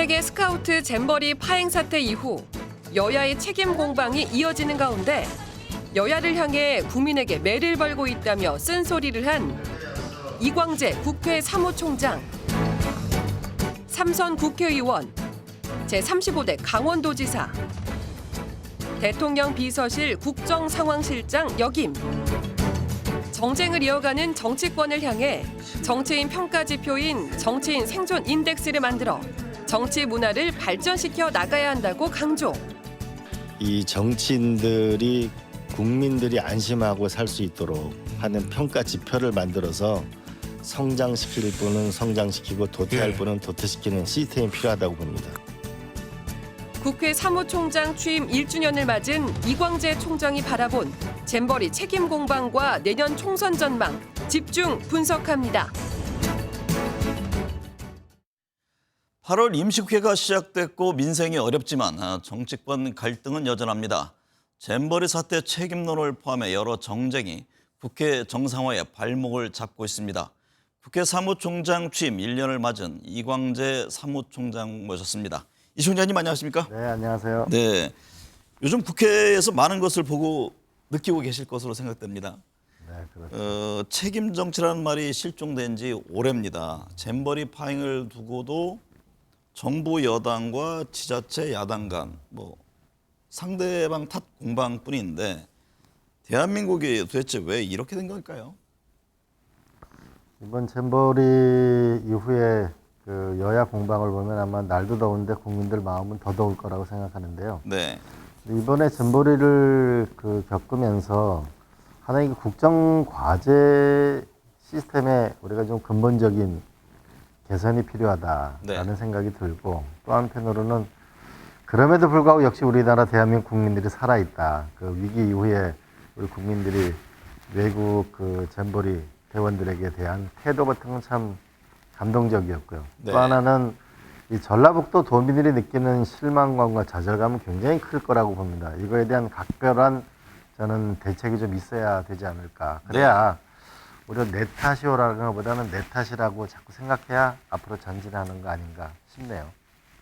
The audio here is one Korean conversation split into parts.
세계 스카우트 잼버리 파행 사태 이후 여야의 책임 공방이 이어지는 가운데 여야를 향해 국민에게 매를 벌고 있다며 쓴소리를 한 이광재 국회 사무총장, 삼선 국회의원, 제35대 강원도지사, 대통령 비서실 국정상황실장 역임. 정쟁을 이어가는 정치권을 향해 정치인 평가지표인 정치인 생존 인덱스를 만들어 정치 문화를 발전시켜 나가야 한다고 강조. 이 정치인들이 국민들이 안심하고 살 수 있도록 하는 평가 지표를 만들어서 성장시킬 분은 성장시키고 도태할 분은 도태시키는 시스템이 필요하다고 봅니다. 국회 사무총장 취임 1주년을 맞은 이광재 총장이 바라본 잼버리 책임 공방과 내년 총선 전망 집중 분석합니다. 8월 임시국회가 시작됐고 민생이 어렵지만 정치권 갈등은 여전합니다. 잼버리 사태 책임론을 포함해 여러 정쟁이 국회 정상화에 발목을 잡고 있습니다. 국회 사무총장 취임 1년을 맞은 이광재 사무총장 모셨습니다. 이 총장님 안녕하십니까? 네, 안녕하세요. 네, 요즘 국회에서 많은 것을 보고 느끼고 계실 것으로 생각됩니다. 네, 그렇죠. 책임 정치라는 말이 실종된 지 오래입니다. 잼버리 파행을 두고도 정부 여당과 지자체 야당 간 상대방 탓 공방뿐인데 대한민국이 도대체 왜 이렇게 된 걸까요? 이번 잼버리 이후에 그 여야 공방을 보면 아마 날도 더운데 국민들 마음은 더 더울 거라고 생각하는데요. 네. 이번에 잼버리를 겪으면서 하나의 국정 과제 시스템에 우리가 좀 근본적인 개선이 필요하다라는 생각이 들고, 또 한편으로는 그럼에도 불구하고 역시 우리나라 대한민국 국민들이 살아있다. 그 위기 이후에 우리 국민들이 외국 그 잼버리 대원들에게 대한 태도 같은 건 참 감동적이었고요. 네. 또 하나는 이 전라북도 도민들이 느끼는 실망감과 좌절감은 굉장히 클 거라고 봅니다. 이거에 대한 각별한 저는 대책이 좀 있어야 되지 않을까. 그래야 오히려 내 탓이오라는 것보다는 내 탓이라고 자꾸 생각해야 앞으로 전진하는 거 아닌가 싶네요.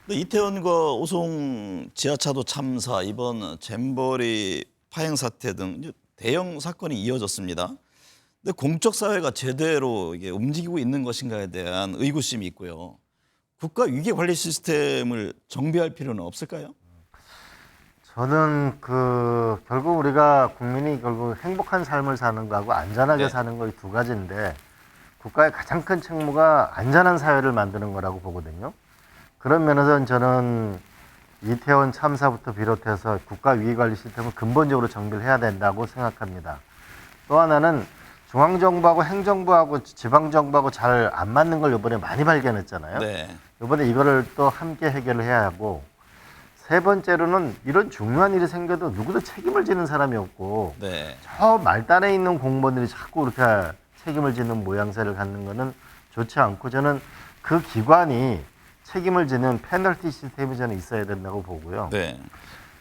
이태원과 오송 지하차도 참사, 이번 잼버리 파행 사태 등 대형 사건이 이어졌습니다. 근데 공적 사회가 제대로 이게 움직이고 있는 것인가에 대한 의구심이 있고요. 국가 위기 관리 시스템을 정비할 필요는 없을까요? 저는 결국 우리가 국민이 결국 행복한 삶을 사는 거하고 안전하게 사는 거 이 두 가지인데, 국가의 가장 큰 책무가 안전한 사회를 만드는 거라고 보거든요. 그런 면에서는 저는 이태원 참사부터 비롯해서 국가 위기관리 시스템을 근본적으로 정비를 해야 된다고 생각합니다. 또 하나는 중앙정부하고 행정부하고 지방정부하고 잘 안 맞는 걸 이번에 많이 발견했잖아요. 네. 이번에 이거를 또 함께 해결을 해야 하고, 세 번째로는 이런 중요한 일이 생겨도 누구도 책임을 지는 사람이 없고, 네. 저 말단에 있는 공무원들이 자꾸 그렇게 책임을 지는 모양새를 갖는 거는 좋지 않고, 저는 그 기관이 책임을 지는 페널티 시스템이 저는 있어야 된다고 보고요. 네.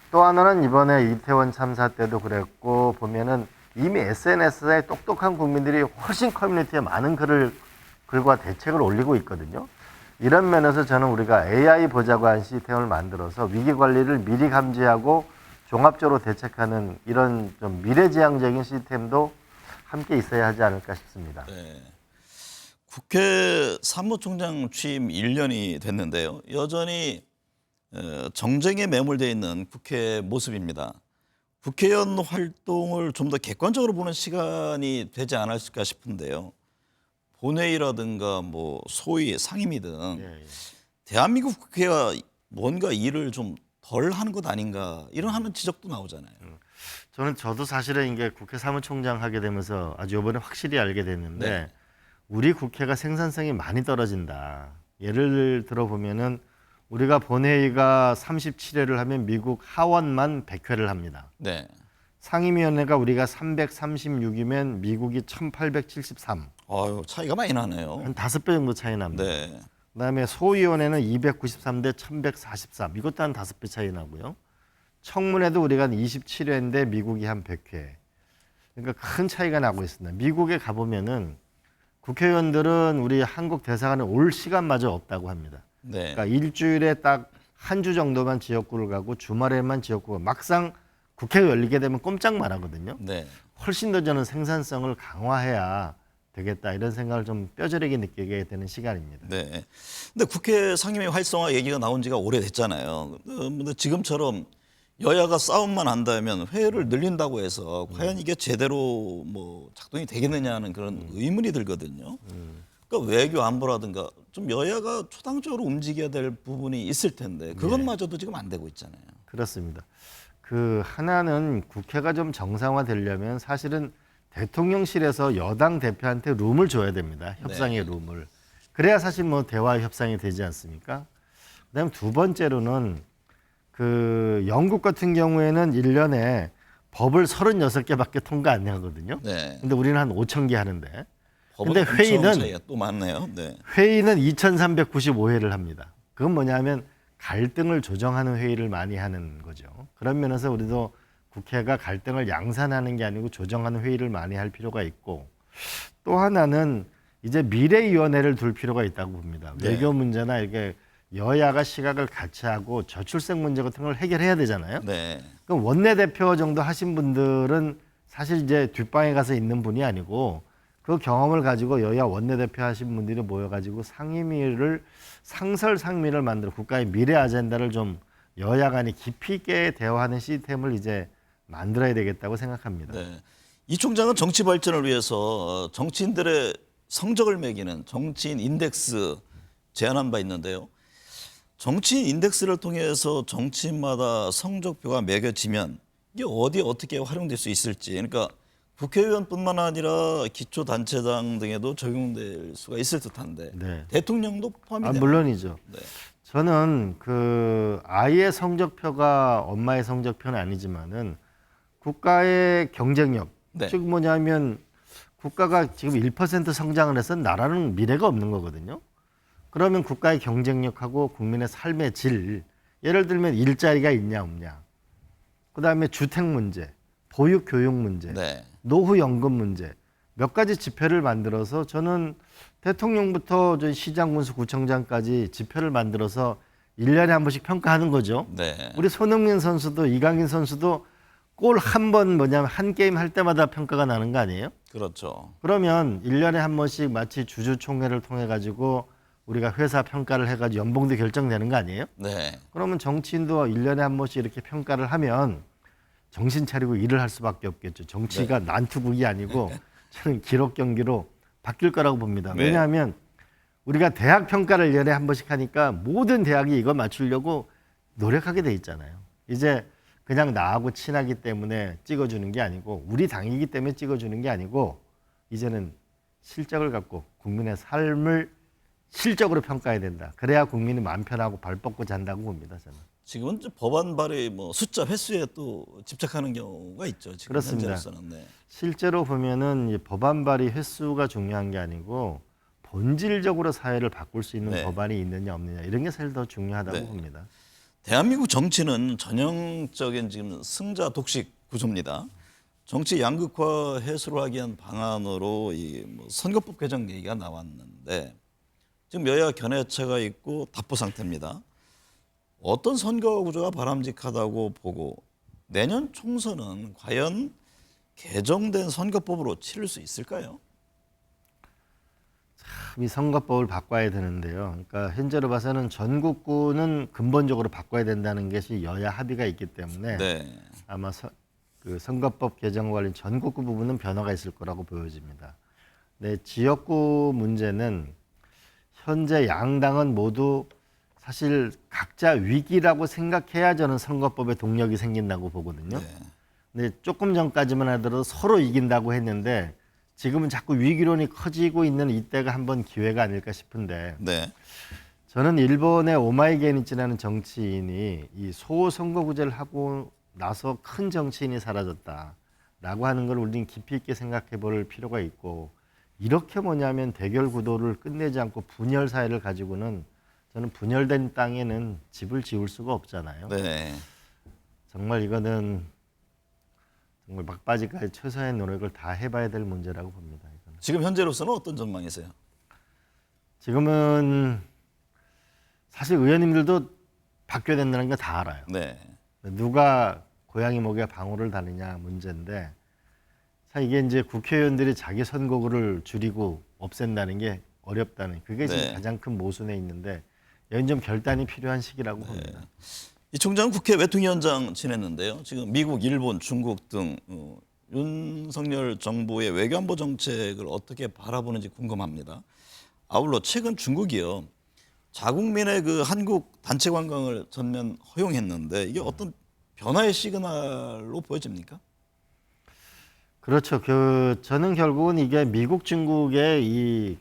또 하나는 이번에 이태원 참사 때도 그랬고, 보면은 이미 SNS에 똑똑한 국민들이 훨씬 커뮤니티에 많은 글과 대책을 올리고 있거든요. 이런 면에서 저는 우리가 AI 보좌관 시스템을 만들어서 위기 관리를 미리 감지하고 종합적으로 대책하는 이런 좀 미래지향적인 시스템도 함께 있어야 하지 않을까 싶습니다. 네. 국회 사무총장 취임 1년이 됐는데요. 여전히 정쟁에 매몰되어 있는 국회 모습입니다. 국회의원 활동을 좀 더 객관적으로 보는 시간이 되지 않았을까 싶은데요. 본회의라든가 소위 상임위 등 대한민국 국회가 뭔가 일을 좀 덜 하는 것 아닌가 이런 하는 지적도 나오잖아요. 저도 사실은 이게 국회 사무총장 하게 되면서 아주 이번에 확실히 알게 됐는데, 네. 우리 국회가 생산성이 많이 떨어진다. 예를 들어 보면은 우리가 본회의가 37회를 하면 미국 하원만 100회를 합니다. 네. 상임위원회가 우리가 336이면 미국이 1873. 아유, 차이가 많이 나네요. 한 5배 정도 차이 납니다. 네. 그다음에 소위원회는 293대 1143. 이것도 한 5배 차이 나고요. 청문회도 우리가 한 27회인데 미국이 한 100회. 그러니까 큰 차이가 나고 있습니다. 미국에 가보면은 국회의원들은 우리 한국 대사관에 올 시간마저 없다고 합니다. 네. 그러니까 일주일에 딱 한 주 정도만 지역구를 가고 주말에만 지역구가 막상 국회가 열리게 되면 꼼짝만 하거든요. 네. 훨씬 더 저는 생산성을 강화해야 되겠다 이런 생각을 좀 뼈저리게 느끼게 되는 시간입니다. 네. 근데 국회 상임위 활성화 얘기가 나온 지가 오래됐잖아요. 근데 지금처럼 여야가 싸움만 한다면 회의를 늘린다고 해서 과연 이게 제대로 뭐 작동이 되겠느냐 하는 그런 의문이 들거든요. 그러니까 외교 안보라든가 좀 여야가 초당적으로 움직여야 될 부분이 있을 텐데 그것마저도 지금 안 되고 있잖아요. 그렇습니다. 그 하나는 국회가 좀 정상화되려면 사실은 대통령실에서 여당 대표한테 룸을 줘야 됩니다. 협상의 룸을. 그래야 사실 뭐 대화 협상이 되지 않습니까? 그다음에 두 번째로는 그 영국 같은 경우에는 1년에 법을 36개밖에 통과 안 하거든요. 네. 근데 우리는 한 5천 개 하는데. 법은 근데 엄청 회의는 차이가 또 많네요. 네. 회의는 2,395회를 합니다. 그건 뭐냐면 갈등을 조정하는 회의를 많이 하는 거죠. 그런 면에서 우리도 국회가 갈등을 양산하는 게 아니고 조정하는 회의를 많이 할 필요가 있고 또 하나는 이제 미래위원회를 둘 필요가 있다고 봅니다. 네. 외교 문제나 이렇게 여야가 시각을 같이 하고 저출생 문제 같은 걸 해결해야 되잖아요. 네. 그럼 원내대표 정도 하신 분들은 사실 이제 뒷방에 가서 있는 분이 아니고 그 경험을 가지고 여야 원내대표 하신 분들이 모여가지고 상임위를 상설상임위를 만들어 국가의 미래 아젠다를 좀 여야 간에 깊이 있게 대화하는 시스템을 이제 만들어야 되겠다고 생각합니다. 네. 이 총장은 정치 발전을 위해서 정치인들의 성적을 매기는 정치인 인덱스 제안한 바 있는데요. 정치인 인덱스를 통해서 정치인마다 성적표가 매겨지면 이게 어디에 어떻게 활용될 수 있을지, 그러니까 국회의원뿐만 아니라 기초단체장 등에도 적용될 수가 있을 듯한데 네. 대통령도 포함이 되나요? 물론이죠. 네. 저는 그 아이의 성적표가 엄마의 성적표는 아니지만은 국가의 경쟁력, 네. 즉 뭐냐면 국가가 지금 1% 성장을 해서 나라는 미래가 없는 거거든요. 그러면 국가의 경쟁력하고 국민의 삶의 질, 예를 들면 일자리가 있냐 없냐, 그다음에 주택 문제, 보육 교육 문제, 네. 노후연금 문제 몇 가지 지표를 만들어서 저는 대통령부터 저 시장 군수 구청장까지 지표를 만들어서 1년에 한 번씩 평가하는 거죠. 네. 우리 손흥민 선수도 이강인 선수도 골 한 번 뭐냐면 한 게임 할 때마다 평가가 나는 거 아니에요? 그렇죠. 그러면 1년에 한 번씩 마치 주주총회를 통해 가지고 우리가 회사 평가를 해 가지고 연봉도 결정되는 거 아니에요? 네. 그러면 정치인도 1년에 한 번씩 이렇게 평가를 하면 정신 차리고 일을 할 수밖에 없겠죠. 정치가 난투극이 아니고 저는 기록 경기로 바뀔 거라고 봅니다. 네. 왜냐하면 우리가 대학 평가를 1년에 한 번씩 하니까 모든 대학이 이거 맞추려고 노력하게 돼 있잖아요. 이제 그냥 나하고 친하기 때문에 찍어주는 게 아니고 우리 당이기 때문에 찍어주는 게 아니고 이제는 실적을 갖고 국민의 삶을 실적으로 평가해야 된다. 그래야 국민이 마음 편하고 발 뻗고 잔다고 봅니다. 저는. 지금은 이제 법안 발의 뭐 숫자 횟수에 또 집착하는 경우가 있죠. 지금 그렇습니다. 현재로서는. 네. 실제로 보면은 이 법안 발의 횟수가 중요한 게 아니고 본질적으로 사회를 바꿀 수 있는 네. 법안이 있느냐 없느냐 이런 게 사실 더 중요하다고 네. 봅니다. 대한민국 정치는 전형적인 지금 승자 독식 구조입니다. 정치 양극화 해소를 하기 위한 방안으로 이뭐 선거법 개정 얘기가 나왔는데 지금 여야 견해차가 있고 답보 상태입니다. 어떤 선거 구조가 바람직하다고 보고 내년 총선은 과연 개정된 선거법으로 치를 수 있을까요? 이 선거법을 바꿔야 되는데요. 그러니까 현재로 봐서는 전국구는 근본적으로 바꿔야 된다는 것이 여야 합의가 있기 때문에 네. 아마 그 선거법 개정 관련 전국구 부분은 변화가 있을 거라고 보여집니다. 네, 지역구 문제는 현재 양당은 모두 사실 각자 위기라고 생각해야 저는 선거법에 동력이 생긴다고 보거든요. 네. 근데 조금 전까지만 하더라도 서로 이긴다고 했는데 지금은 자꾸 위기론이 커지고 있는 이때가 한번 기회가 아닐까 싶은데 네. 저는 일본의 오마이게니치라는 정치인이 이 소선거구제를 하고 나서 큰 정치인이 사라졌다라고 하는 걸 우리는 깊이 있게 생각해 볼 필요가 있고 이렇게 뭐냐면 대결 구도를 끝내지 않고 분열 사회를 가지고는 저는 분열된 땅에는 집을 지을 수가 없잖아요. 네. 정말 이거는 정말 막바지까지 최선의 노력을 다 해봐야 될 문제라고 봅니다. 이거는. 지금 현재로서는 어떤 전망이세요? 지금은 사실 의원님들도 바뀌어야 된다는 거 다 알아요. 네. 누가 고양이 목에 방울을 다느냐 문제인데, 자 이게 이제 국회의원들이 자기 선거구를 줄이고 없앤다는 게 어렵다는, 그게 지금 네. 가장 큰 모순에 있는데 여긴 좀 결단이 필요한 시기라고 봅니다. 이 총장은 국회 외통위원장 지냈는데요. 지금 미국, 일본, 중국 등 윤석열 정부의 외교안보 정책을 어떻게 바라보는지 궁금합니다. 아울러 최근 중국이요, 자국민의 그 한국 단체 관광을 전면 허용했는데 이게 어떤 변화의 시그널로 보여집니까? 그렇죠. 저는 결국은 이게 미국 중국의 이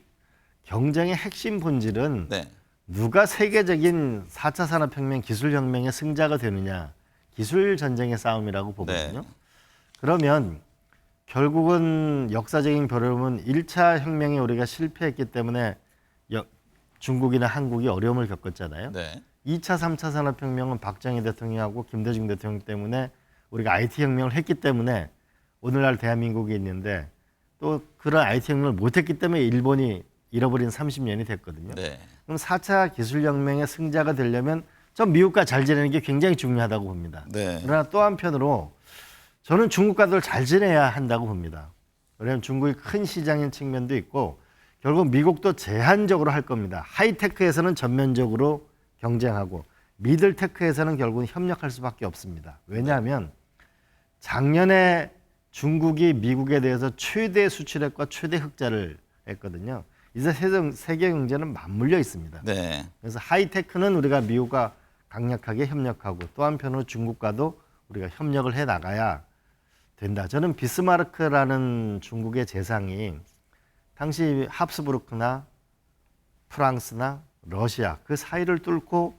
경쟁의 핵심 본질은 네. 누가 세계적인 4차 산업혁명 기술혁명의 승자가 되느냐, 기술 전쟁의 싸움이라고 보거든요. 네. 그러면 결국은 역사적인 변화는 1차 혁명에 우리가 실패했기 때문에 중국이나 한국이 어려움을 겪었잖아요. 네. 2차, 3차 산업혁명은 박정희 대통령하고 김대중 대통령 때문에 우리가 IT 혁명을 했기 때문에 오늘날 대한민국이 있는데, 또 그런 IT 혁명을 못했기 때문에 일본이 잃어버린 30년이 됐거든요. 네. 그럼 4차 기술혁명의 승자가 되려면 전 미국과 잘 지내는 게 굉장히 중요하다고 봅니다. 네. 그러나 또 한편으로 저는 중국과도 잘 지내야 한다고 봅니다. 왜냐하면 중국이 큰 시장인 측면도 있고 결국 미국도 제한적으로 할 겁니다. 하이테크에서는 전면적으로 경쟁하고 미들테크에서는 결국은 협력할 수밖에 없습니다. 왜냐하면 작년에 중국이 미국에 대해서 최대 수출액과 최대 흑자를 했거든요. 이제 세계 경제는 맞물려 있습니다. 네. 그래서 하이테크는 우리가 미국과 강력하게 협력하고 또 한편으로 중국과도 우리가 협력을 해 나가야 된다. 저는 비스마르크라는 중국의 재상이 당시 합스부르크나 프랑스나 러시아 그 사이를 뚫고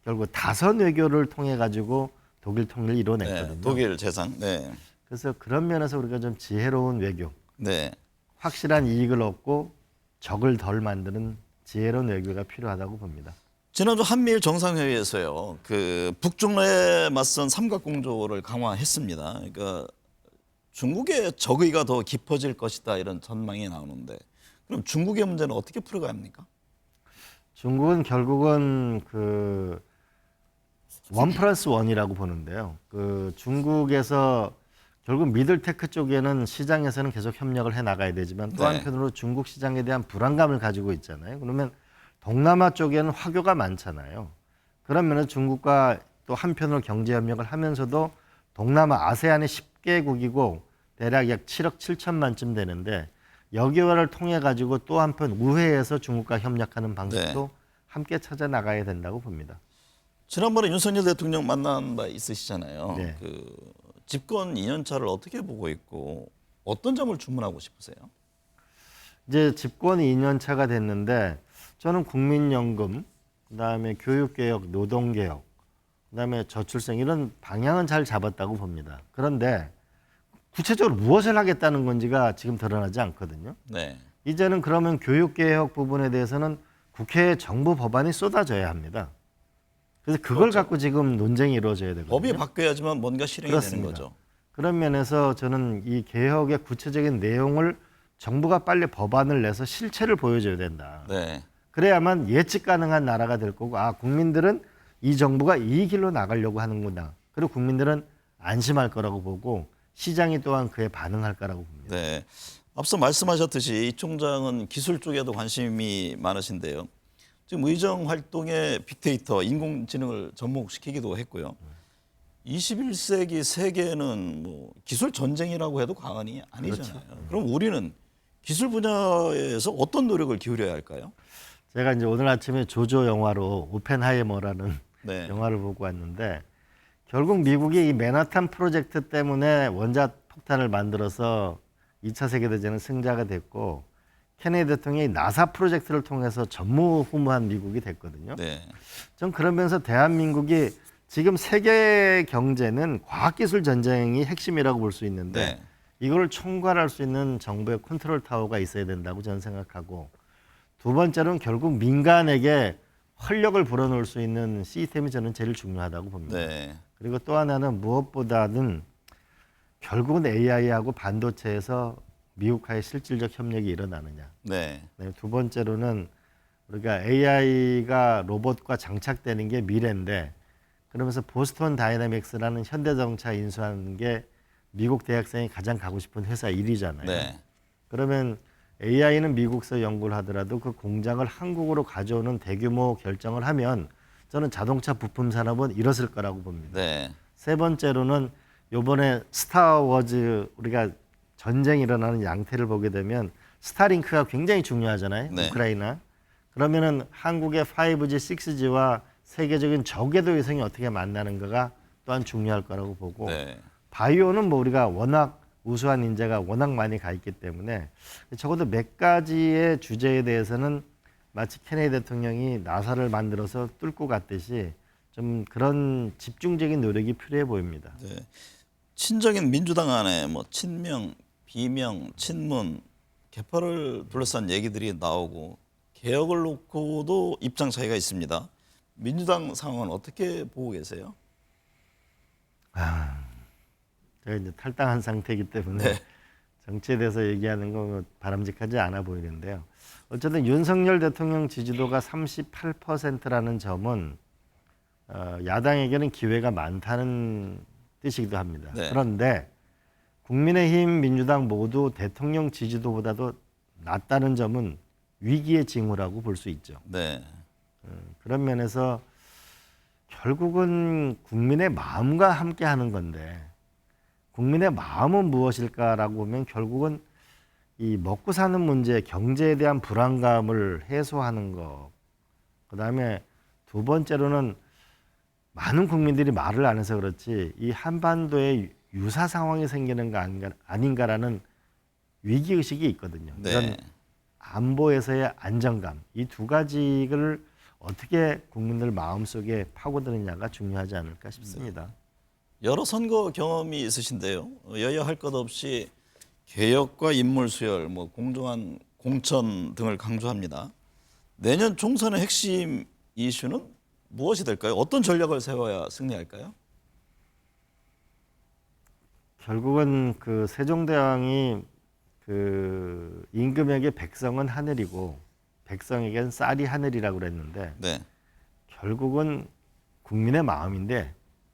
결국 다선 외교를 통해 가지고 독일 통일을 이뤄냈거든요. 네. 독일 재상. 네. 그래서 그런 면에서 우리가 좀 지혜로운 외교, 네. 확실한 이익을 얻고 적을 덜 만드는 지혜로운 외교가 필요하다고 봅니다. 지난주 한미일 정상회의에서요, 그 북중러에 맞선 삼각공조를 강화했습니다. 그러니까 중국의 적의가 더 깊어질 것이다 이런 전망이 나오는데, 그럼 중국의 문제는 어떻게 풀어가야 합니까? 중국은 결국은 그 1+1이라고 보는데요. 그 중국에서 결국 미들테크 쪽에는 시장에서는 계속 협력을 해 나가야 되지만 또 네. 한편으로 중국 시장에 대한 불안감을 가지고 있잖아요. 그러면 동남아 쪽에는 화교가 많잖아요. 그런 면에서 중국과 또 한편으로 경제 협력을 하면서도 동남아 아세안이 10개국이고 대략 약 7억 7천만쯤 되는데 여기를 통해 가지고 또 한편 우회해서 중국과 협력하는 방식도 함께 찾아 나가야 된다고 봅니다. 지난번에 윤석열 대통령 만난 바 있으시잖아요. 네. 그 집권 2년차를 어떻게 보고 있고 어떤 점을 주문하고 싶으세요? 이제 집권 2년 차가 됐는데 저는 국민연금, 그다음에 교육개혁, 노동개혁, 그다음에 저출생 이런 방향은 잘 잡았다고 봅니다. 그런데 구체적으로 무엇을 하겠다는 건지가 지금 드러나지 않거든요. 네. 이제는 그러면 교육개혁 부분에 대해서는 국회에 정부 법안이 쏟아져야 합니다. 그래서 그걸 그렇죠. 갖고 지금 논쟁이 이루어져야 되거든요. 법이 바뀌어야지만 뭔가 실행이 그렇습니다. 되는 거죠. 그런 면에서 저는 이 개혁의 구체적인 내용을 정부가 빨리 법안을 내서 실체를 보여줘야 된다. 네. 그래야만 예측 가능한 나라가 될 거고, 아, 국민들은 이 정부가 이 길로 나가려고 하는구나. 그리고 국민들은 안심할 거라고 보고 시장이 또한 그에 반응할 거라고 봅니다. 네. 앞서 말씀하셨듯이 이 총장은 기술 쪽에도 관심이 많으신데요. 지금 의정 활동에 빅데이터, 인공지능을 접목시키기도 했고요. 21세기 세계는 뭐 기술 전쟁이라고 해도 과언이 아니잖아요. 그럼 우리는 기술 분야에서 어떤 노력을 기울여야 할까요? 제가 이제 오늘 아침에 조조 영화로 오펜하이머라는 네. 영화를 보고 왔는데 결국 미국이 이 맨하탄 프로젝트 때문에 원자 폭탄을 만들어서 2차 세계대전의 승자가 됐고 케네디 대통령이 나사 프로젝트를 통해서 전무후무한 미국이 됐거든요. 네. 전 그러면서 대한민국이 지금 세계 경제는 과학기술 전쟁이 핵심이라고 볼 수 있는데 네. 이걸 총괄할 수 있는 정부의 컨트롤 타워가 있어야 된다고 저는 생각하고, 두 번째로는 결국 민간에게 활력을 불어넣을 수 있는 시스템이 저는 제일 중요하다고 봅니다. 네. 그리고 또 하나는 무엇보다는 결국은 AI하고 반도체에서 미국과의 실질적 협력이 일어나느냐. 네. 네, 두 번째로는 우리가 AI가 로봇과 장착되는 게 미래인데 그러면서 보스턴 다이내믹스라는 현대자동차 인수하는 게 미국 대학생이 가장 가고 싶은 회사 1위잖아요. 네. 그러면 AI는 미국에서 연구를 하더라도 그 공장을 한국으로 가져오는 대규모 결정을 하면 저는 자동차 부품 산업은 일었을 거라고 봅니다. 네. 세 번째로는 요번에 스타워즈 우리가 전쟁이 일어나는 양태를 보게 되면 스타링크가 굉장히 중요하잖아요. 네. 우크라이나. 그러면은 한국의 5G, 6G와 세계적인 저궤도 위성이 어떻게 만나는가가 또한 중요할 거라고 보고 네. 바이오는 뭐 우리가 워낙 우수한 인재가 워낙 많이 가 있기 때문에 적어도 몇 가지의 주제에 대해서는 마치 케네디 대통령이 나사를 만들어서 뚫고 갔듯이 좀 그런 집중적인 노력이 필요해 보입니다. 네. 친정인 민주당 안에 뭐 친명, 비명, 친문, 개파를 둘러싼 얘기들이 나오고 개혁을 놓고도 입장 차이가 있습니다. 민주당 상황은 어떻게 보고 계세요? 제가 이제 탈당한 상태이기 때문에 네. 정치에 대해서 얘기하는 건 바람직하지 않아 보이는데요. 어쨌든 윤석열 대통령 지지도가 38%라는 점은 야당에게는 기회가 많다는 뜻이기도 합니다. 네. 그런데 국민의힘, 민주당 모두 대통령 지지도보다도 낮다는 점은 위기의 징후라고 볼 수 있죠. 네. 그런 면에서 결국은 국민의 마음과 함께 하는 건데 국민의 마음은 무엇일까라고 보면 결국은 이 먹고 사는 문제, 경제에 대한 불안감을 해소하는 것. 그다음에 두 번째로는 많은 국민들이 말을 안 해서 그렇지 이 한반도에 유사 상황이 생기는 거 아닌가라는 위기 의식이 있거든요. 네. 이런 안보에서의 안정감, 이 두 가지를 어떻게 국민들 마음속에 파고드느냐가 중요하지 않을까 싶습니다. 여러 선거 경험이 있으신데요. 여야 할 것 없이 개혁과 인물 수열, 뭐 공정한 공천 등을 강조합니다. 내년 총선의 핵심 이슈는 무엇이 될까요? 어떤 전략을 세워야 승리할까요? 결국은 그 세종대왕이 그 임금에게 백성은 하늘이고 백성에게는 쌀이 하늘이라고 그랬는데 네. 결국은 국민의 마음인데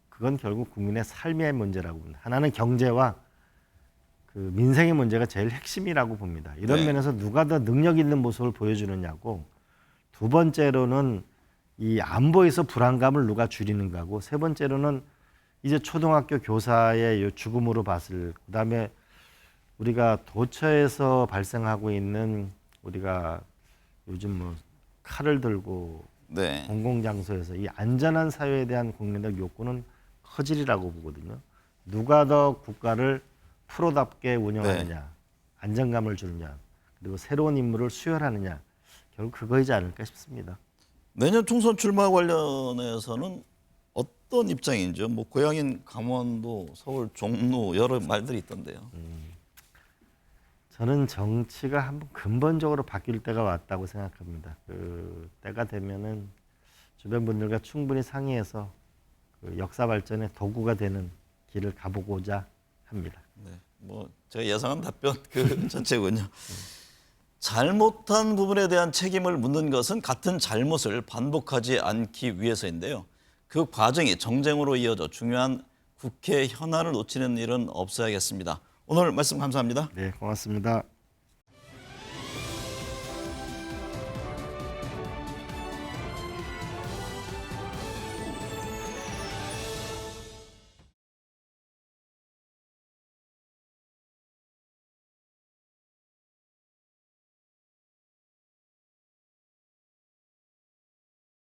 그건 결국 국민의 삶의 문제라고 봅니다. 하나는 경제와 그 민생의 문제가 제일 핵심이라고 봅니다. 이런 네. 면에서 누가 더 능력 있는 모습을 보여주느냐고 두 번째로는 이 안보에서 불안감을 누가 줄이는가고 세 번째로는 이제 초등학교 교사의 요 죽음으로 봤을 그다음에 우리가 도처에서 발생하고 있는 우리가 요즘 뭐 칼을 들고 네. 공공장소에서 이 안전한 사회에 대한 국민적 욕구는 커지리라고 보거든요. 누가 더 국가를 프로답게 운영하느냐, 네. 안정감을 주느냐, 그리고 새로운 인물을 수혈하느냐, 결국 그거이지 않을까 싶습니다. 내년 총선 출마 관련해서는 어떤 입장인지요? 뭐 고향인 강원도, 서울, 종로 여러 말들이 있던데요. 저는 정치가 한번 근본적으로 바뀔 때가 왔다고 생각합니다. 그 때가 되면은 주변 분들과 충분히 상의해서 그 역사 발전의 도구가 되는 길을 가보고자 합니다. 네. 뭐 제가 예상한 답변 그 전체군요. 잘못한 부분에 대한 책임을 묻는 것은 같은 잘못을 반복하지 않기 위해서인데요. 그 과정이 정쟁으로 이어져 중요한 국회 현안을 놓치는 일은 없어야겠습니다. 오늘 말씀 감사합니다. 네, 고맙습니다.